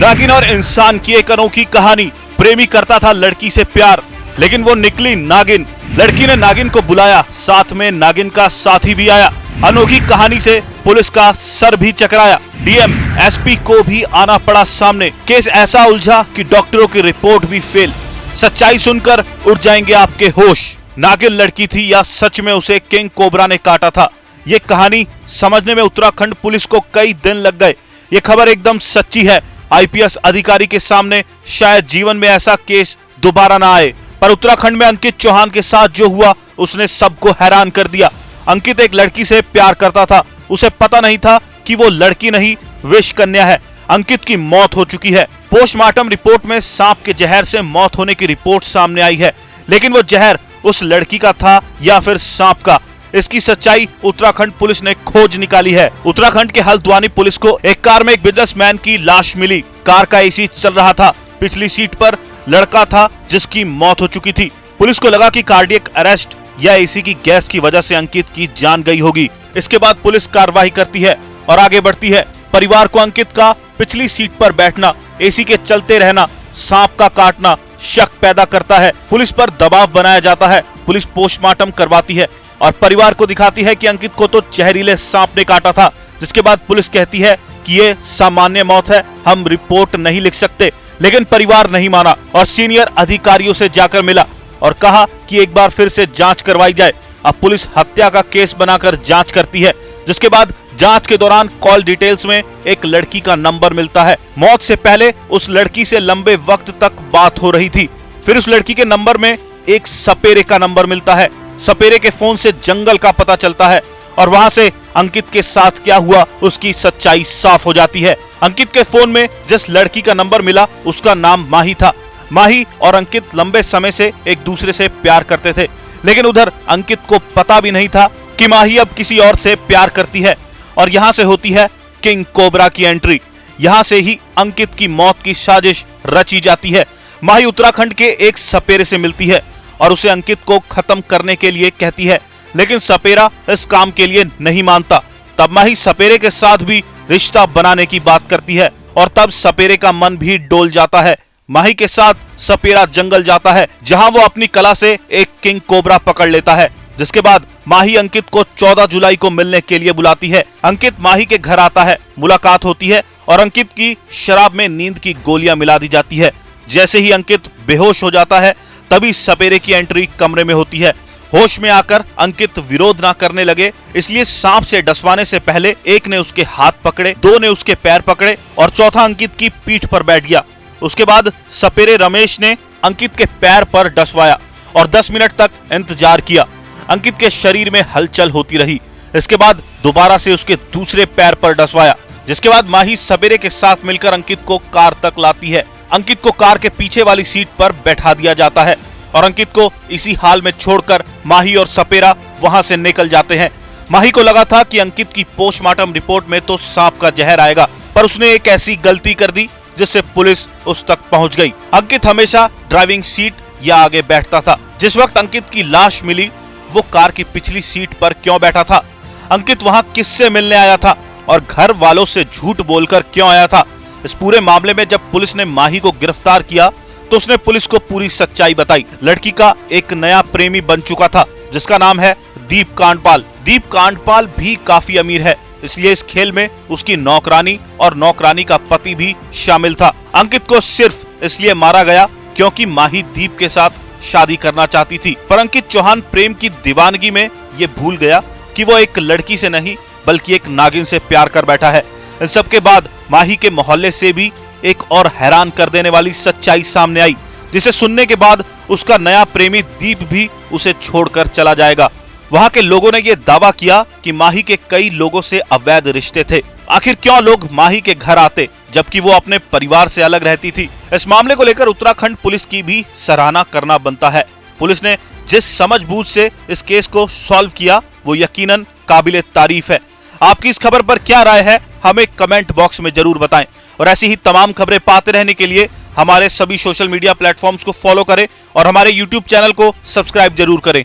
नागिन और इंसान की एक अनोखी कहानी। प्रेमी करता था लड़की से प्यार, लेकिन वो निकली नागिन। लड़की ने नागिन को बुलाया, साथ में नागिन का साथी भी आया। अनोखी कहानी से पुलिस का सर भी चकराया। डीएम एसपी को भी आना पड़ा सामने। केस ऐसा उलझा कि डॉक्टरों की रिपोर्ट भी फेल। सच्चाई सुनकर उड़ जाएंगे आपके होश। नागिन लड़की थी या सच में उसे किंग कोबरा ने काटा था? ये कहानी समझने में उत्तराखंड पुलिस को कई दिन लग गए। ये खबर एकदम सच्ची है। आईपीएस अधिकारी के सामने शायद जीवन में ऐसा केस दोबारा ना आए, पर उत्तराखंड में अंकित चौहान के साथ जो हुआ उसने सबको हैरान कर दिया। अंकित एक लड़की से प्यार करता था। उसे पता नहीं था कि वो लड़की नहीं, विष कन्या है। अंकित की मौत हो चुकी है। पोस्टमार्टम रिपोर्ट में सांप के जहर से मौत होने की रिपोर्ट सामने आई है, लेकिन वो जहर उस लड़की का था या फिर सांप का, इसकी सच्चाई उत्तराखंड पुलिस ने खोज निकाली है। उत्तराखंड के हल्द्वानी पुलिस को एक कार में एक बिजनेसमैन की लाश मिली। कार का एसी चल रहा था। पिछली सीट पर लड़का था जिसकी मौत हो चुकी थी। पुलिस को लगा कि कार्डियक अरेस्ट या एसी की गैस की वजह से अंकित की जान गई होगी। इसके बाद पुलिस कार्रवाई करती है और आगे बढ़ती है। परिवार को अंकित का पिछली सीट पर बैठना, एसी के चलते रहना, सांप का काटना शक पैदा करता है। पुलिस पर दबाव बनाया जाता है। पुलिस पोस्टमार्टम करवाती है और परिवार को दिखाती है कि अंकित को तो जहरीले सांप ने काटा था, जिसके बाद पुलिस कहती है कि ये सामान्य मौत है, हम रिपोर्ट नहीं लिख सकते। लेकिन परिवार नहीं माना और सीनियर अधिकारियों से जाकर मिला और कहा कि एक बार फिर से जांच करवाई जाए। अब पुलिस हत्या का केस बनाकर जांच करती है, जिसके बाद जांच के दौरान कॉल डिटेल्स में एक लड़की का नंबर मिलता है। मौत से पहले उस लड़की से लंबे वक्त तक बात हो रही थी। फिर उस लड़की के नंबर में एक सपेरे का नंबर मिलता है। सपेरे के फोन से जंगल का पता चलता है और वहां से अंकित के साथ क्या हुआ उसकी सच्चाई साफ हो जाती है। अंकित के फोन में जिस लड़की का नंबर मिला उसका नाम माही था। माही और अंकित लंबे समय से एक दूसरे से प्यार करते थे, लेकिन उधर अंकित को पता भी नहीं था कि माही अब किसी और से प्यार करती है। और यहाँ से होती है किंग कोबरा की एंट्री। यहाँ से ही अंकित की मौत की साजिश रची जाती है। माही उत्तराखंड के एक सपेरे से मिलती है और उसे अंकित को खत्म करने के लिए कहती है, लेकिन सपेरा इस काम के लिए नहीं मानता। तब माही सपेरे के साथ भी रिश्ता बनाने की बात करती है और तब सपेरे का मन भी डोल जाता है। माही के साथ सपेरा जंगल जाता है, जहां वो अपनी कला से एक किंग कोबरा पकड़ लेता है। जिसके बाद माही अंकित को 14 जुलाई को मिलने के लिए बुलाती है। अंकित माही के घर आता है, मुलाकात होती है और अंकित की शराब में नींद की गोलियां मिला दी जाती है। जैसे ही अंकित बेहोश हो जाता है, तभी सपेरे की एंट्री कमरे में होती है। होश में आकर अंकित विरोध ना करने लगे, इसलिए सांप से डसवाने से पहले एक ने उसके हाथ पकड़े, दो ने उसके पैर पकड़े और चौथा अंकित की पीठ पर बैठ गया। उसके बाद सपेरे रमेश ने अंकित के पैर पर डसवाया और 10 मिनट तक इंतजार किया। अंकित के शरीर में हलचल होती रही। इसके बाद दोबारा से उसके दूसरे पैर पर डसवाया, जिसके बाद माही सपेरे के साथ मिलकर अंकित को कार तक लाती है। अंकित को कार के पीछे वाली सीट पर बैठा दिया जाता है और अंकित को इसी हाल में छोड़कर माही और सपेरा वहां से निकल जाते हैं। माही को लगा था कि अंकित की पोस्टमार्टम रिपोर्ट में तो सांप का जहर आएगा, पर उसने एक ऐसी गलती कर दी जिससे पुलिस उस तक पहुंच गई। अंकित हमेशा ड्राइविंग सीट या आगे बैठता था। जिस वक्त अंकित की लाश मिली, वो कार की पिछली सीट पर क्यों बैठा था? अंकित वहां किससे मिलने आया था और घर वालों से झूठ बोलकर क्यों आया था? इस पूरे मामले में जब पुलिस ने माही को गिरफ्तार किया तो उसने पुलिस को पूरी सच्चाई बताई। लड़की का एक नया प्रेमी बन चुका था, जिसका नाम है दीप कांडपाल। दीप कांडपाल भी काफी अमीर है, इसलिए इस खेल में उसकी नौकरानी और नौकरानी का पति भी शामिल था। अंकित को सिर्फ इसलिए मारा गया क्योंकि माही दीप के साथ शादी करना चाहती थी, पर अंकित चौहान प्रेम की दीवानगी में ये भूल गया कि वो एक लड़की से नहीं बल्कि एक नागिन से प्यार कर बैठा है। इन सब के बाद माही के मोहल्ले से भी एक और हैरान कर देने वाली सच्चाई सामने आई, जिसे सुनने के बाद उसका नया प्रेमी दीप भी उसे छोड़कर चला जाएगा। वहां के लोगों ने यह दावा किया कि माही के कई लोगों से अवैध रिश्ते थे। आखिर क्यों लोग माही के घर आते जबकि वो अपने परिवार से अलग रहती थी? इस मामले को लेकर उत्तराखंड पुलिस की भी सराहना करना बनता है। पुलिस ने जिस समझबूझ से इस केस को सॉल्व किया वो यकीनन काबिले तारीफ है। आपकी इस खबर पर क्या राय है, हमें कमेंट बॉक्स में जरूर बताएं और ऐसी ही तमाम खबरें पाते रहने के लिए हमारे सभी सोशल मीडिया प्लेटफॉर्म्स को फॉलो करें और हमारे YouTube चैनल को सब्सक्राइब जरूर करें।